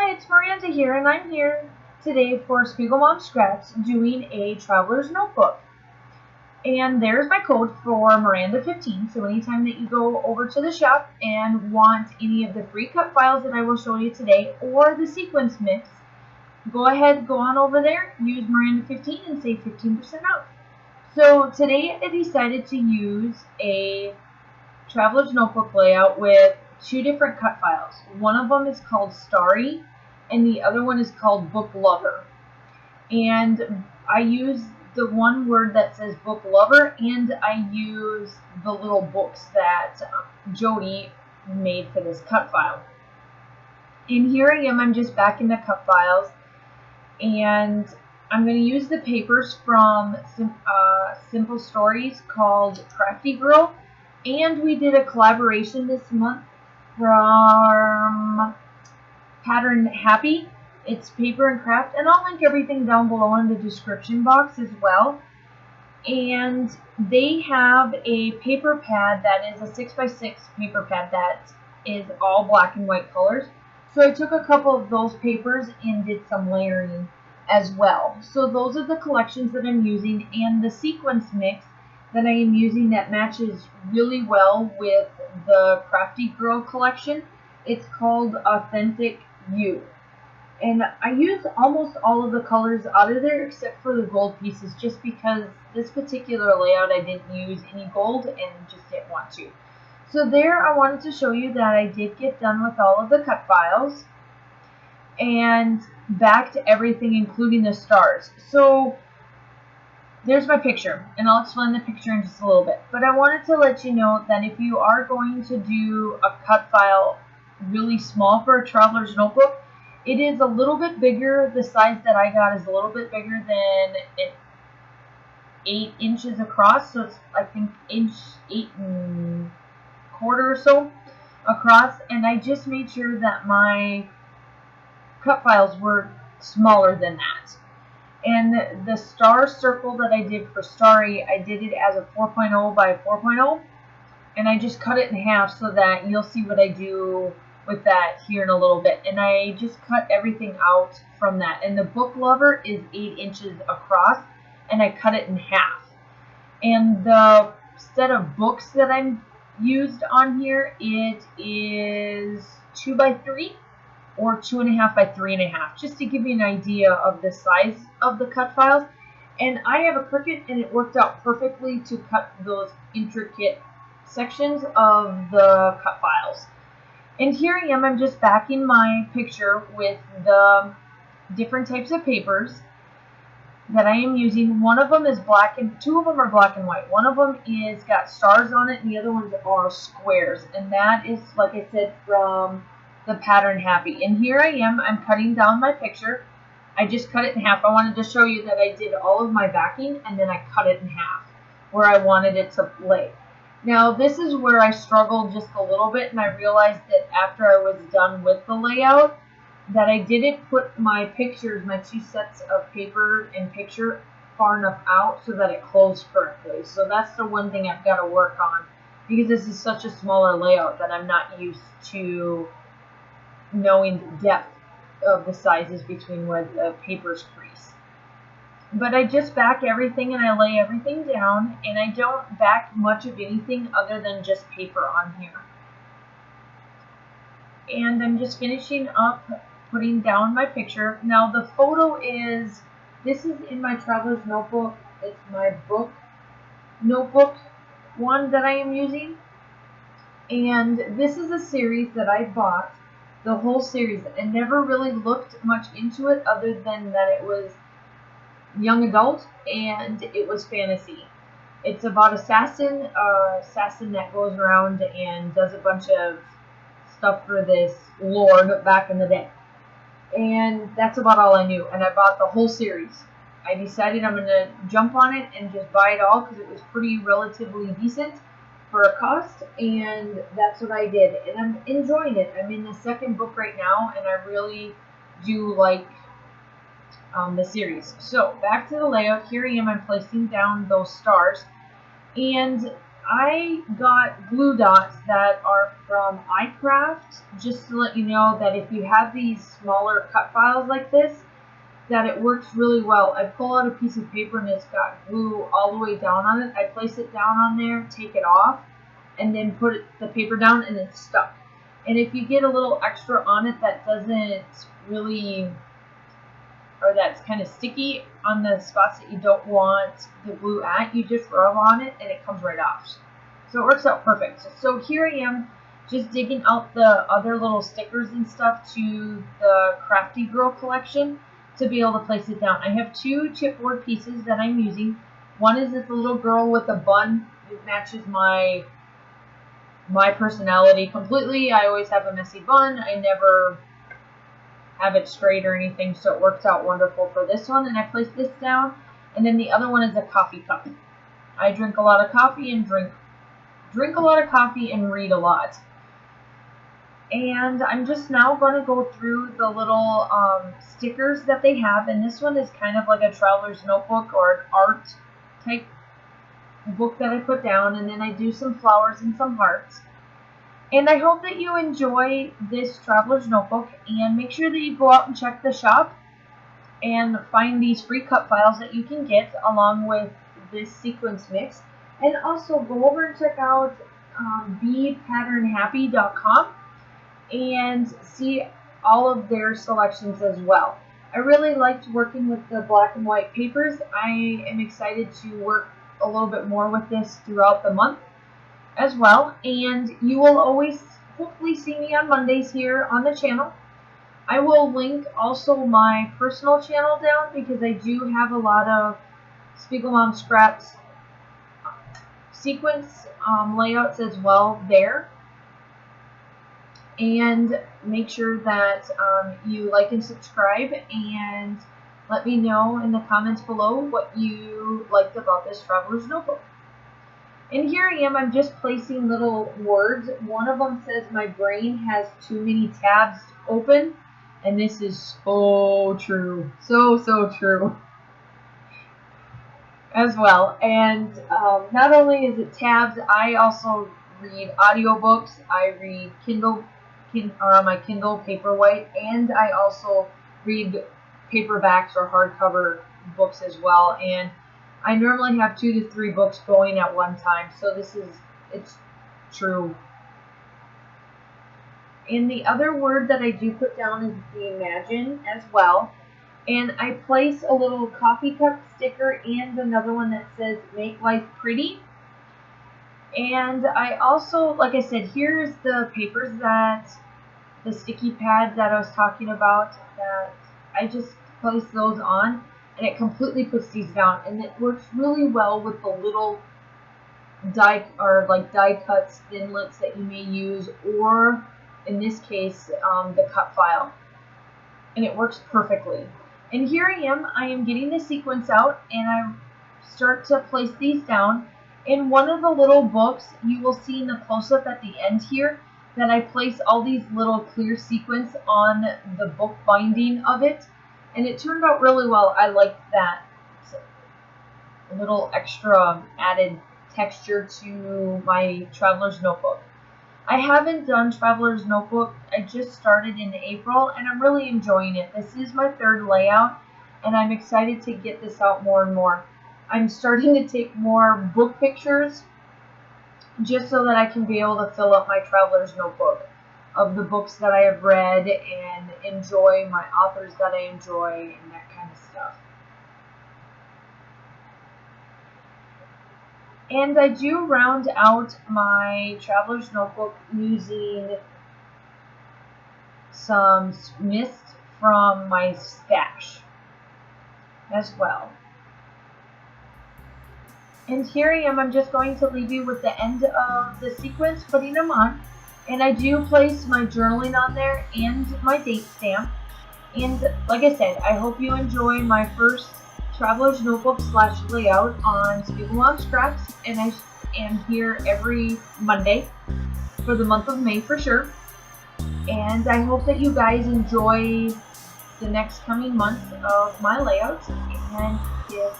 Hi, it's Miranda here, and I'm here today for Spiegel Mom Scraps doing a traveler's notebook. And there's my code for Miranda 15. So anytime that you go over to the shop and want any of the free cut files that I will show you today or the sequence mix, go ahead, go on over there, use Miranda 15 and save 15% off. So today I decided to use a traveler's notebook layout with two different cut files. One of them is called Starry and the other one is called Book Lover. And I use the one word that says Book Lover, and I use the little books that Jody made for this cut file. And here I am, I'm just back in the cut files, and I'm going to use the papers from Simple Stories called Crafty Girl. And we did a collaboration this month from Pattern Happy. It's paper and craft, and I'll link everything down below in the description box as well. And they have a paper pad that is a 6x6 paper pad that is all black and white colors. So I took a couple of those papers and did some layering as well. So those are the collections that I'm using, and the sequence mix that I am using that matches really well with the Crafty Girl collection. It's called Authentic You. And I use almost all of the colors out of there except for the gold pieces, just because this particular layout I didn't use any gold and just didn't want to. So there, I wanted to show you that I did get done with all of the cut files and backed everything including the stars. So there's my picture, and I'll explain the picture in just a little bit. But I wanted to let you know that if you are going to do a cut file really small for a traveler's notebook, it is a little bit bigger. The size that I got is a little bit bigger than 8 inches across. So it's, I think, 8 1/4 or so across. And I just made sure that my cut files were smaller than that. And the star circle that I did for Starry, I did it as a 4.0 by 4.0, and I just cut it in half so that you'll see what I do with that here in a little bit. And I just cut everything out from that. And the Book Lover is 8 inches across, and I cut it in half. And the set of books that I'm used on here, it is 2 by 3. Or 2.5 by 3.5, just to give you an idea of the size of the cut files. And I have a Cricut, and it worked out perfectly to cut those intricate sections of the cut files. And here I am, I'm just backing my picture with the different types of papers that I am using. One of them is black, and two of them are black and white. One of them is got stars on it, and the other ones are squares. And that is, like I said, from the Pattern Happy. And here I am, I'm cutting down my picture. I just cut it in half. I wanted to show you that I did all of my backing and then I cut it in half where I wanted it to lay. Now this is where I struggled just a little bit, and I realized that after I was done with the layout that I didn't put my pictures, my two sets of paper and picture, far enough out so that it closed correctly. So that's the one thing I've got to work on, because this is such a smaller layout that I'm not used to knowing the depth of the sizes between where the papers crease. But I just back everything and I lay everything down, and I don't back much of anything other than just paper on here. And I'm just finishing up putting down my picture. Now the photo is, this is in my traveler's notebook. It's my book notebook one that I am using. And this is a series that I bought, the whole series. I never really looked much into it other than that it was young adult and it was fantasy. It's about assassin that goes around and does a bunch of stuff for this lord back in the day. And that's about all I knew. And I bought the whole series. I decided I'm going to jump on it and just buy it all because it was pretty relatively decent for a cost, and that's what I did, and I'm enjoying it. I'm in the second book right now, and I really do like the series. So back to the layout. Here I am, I'm placing down those stars, and I got glue dots that are from iCraft, just to let you know that if you have these smaller cut files like this, that it works really well. I pull out a piece of paper and it's got glue all the way down on it. I place it down on there, take it off, and then put the paper down and it's stuck. And if you get a little extra on it that doesn't really, or that's kind of sticky on the spots that you don't want the glue at, you just rub on it and it comes right off. So it works out perfect. So here I am just digging out the other little stickers and stuff to the Crafty Girl collection to be able to place it down. I have 2 chipboard pieces that I'm using. One is this little girl with a bun. It matches my personality completely. I always have a messy bun. I never have it straight or anything, so it works out wonderful for this one. And I place this down. And then the other one is a coffee cup. I drink a lot of coffee and drink a lot of coffee and read a lot. And I'm just now going to go through the little stickers that they have. And this one is kind of like a traveler's notebook or an art type book that I put down. And then I do some flowers and some hearts. And I hope that you enjoy this traveler's notebook. And make sure that you go out and check the shop and find these free cut files that you can get along with this sequence mix. And also go over and check out bepatternhappy.com and see all of their selections as well. I really liked working with the black and white papers. I am excited to work a little bit more with this throughout the month as well. And you will always hopefully see me on Mondays here on the channel. I will link also my personal channel down because I do have a lot of Spiegelmom Scraps sequence layouts as well there. And make sure that you like and subscribe and let me know in the comments below what you liked about this traveler's notebook. And here I am, I'm just placing little words. One of them says my brain has too many tabs open, and this is so true, so true as well. And not only is it tabs, I also read audiobooks, I read on my Kindle Paperwhite, and I also read paperbacks or hardcover books as well. And I normally have 2 to 3 books going at one time, so it's true. And the other word that I do put down is the imagine as well. And I place a little coffee cup sticker and another one that says make life pretty. And I also, like I said, here's the papers that, the sticky pads that I was talking about, that I just place those on and it completely puts these down. And it works really well with the little die cuts, thinlits that you may use, or in this case, the cut file. And it works perfectly. And here I am getting the sequence out and I start to place these down. In one of the little books, you will see in the close-up at the end here that I place all these little clear sequins on the book binding of it. And it turned out really well. I liked that. It's a little extra added texture to my traveler's notebook. I haven't done traveler's notebook. I just started in April and I'm really enjoying it. This is my 3rd layout and I'm excited to get this out more and more. I'm starting to take more book pictures just so that I can be able to fill up my traveler's notebook of the books that I have read and enjoy, my authors that I enjoy, and that kind of stuff. And I do round out my traveler's notebook using some mist from my stash as well. And here I am, I'm just going to leave you with the end of the sequence, putting them on. And I do place my journaling on there and my date stamp. And like I said, I hope you enjoy my first traveler's notebook / layout on Spiegelmom Scraps. And I am here every Monday for the month of May for sure. And I hope that you guys enjoy the next coming months of my layouts. And if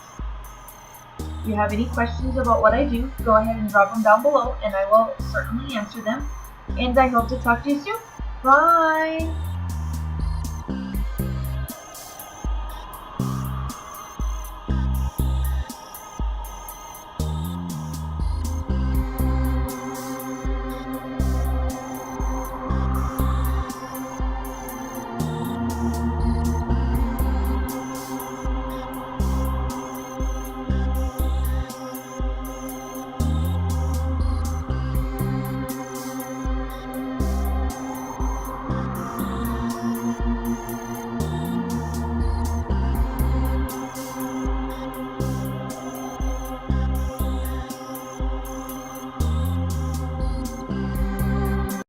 you have any questions about what I do, go ahead and drop them down below, and I will certainly answer them. And I hope to talk to you soon. Bye!